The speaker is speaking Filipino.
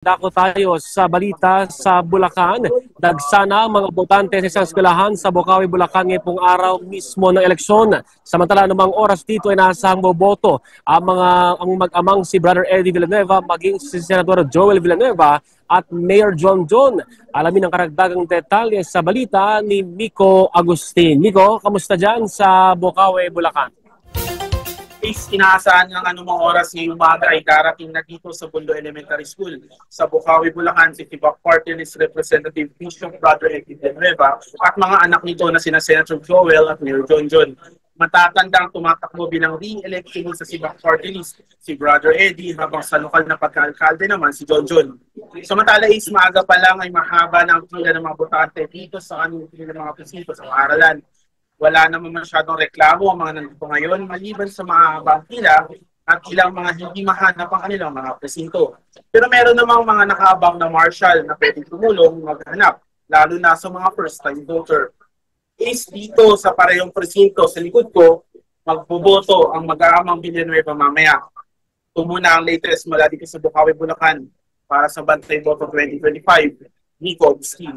Dako tayo sa balita sa Bulacan. Dagsana ang mga botante sa isang eskwelahan sa Bocaue, Bulacan ngayong araw mismo ng eleksyon. Samantala namang oras dito ay nasang boboto ang mag-amang si Brother Eddie Villanueva maging si Senador Joel Villanueva at Mayor John John. Alamin ang karagdagang detalye sa balita ni Miko Agustin. Miko, kamusta dyan sa Bocaue, Bulacan? Inaasahan ng anumang oras ngayong umaga ay darating na dito sa Bundo Elementary School sa Bocaue, Bulacan si Tibak Party List Representative Bishop Brother Eddie Villanueva at mga anak nito na sina Senator Joel at Mayor John John. Matatandang tumatakbo bilang re-election sa Tibak Party List si Brother Eddie habang sa lokal na pagka-alkalde naman si John John. Samantala maaga pa lang ay mahaba ng pila ng mga botante dito sa pila ng mga presinto sa paaralan. Wala naman masyadong reklamo ang mga nandito ngayon maliban sa mga habang pila at ilang mga hindi mahanap ang kanilang mga presinto. Pero meron namang mga nakaabang na marshal na pwedeng tumulong maghanap, lalo na sa mga first-time voter. Dito sa parehong presinto sa likod ko, magboboto ang mag-aamang Villanueva mamaya. Ito muna ang latest mula dito sa Bocaue, Bulacan para sa Bantay Boto 2025. Miko Agustin.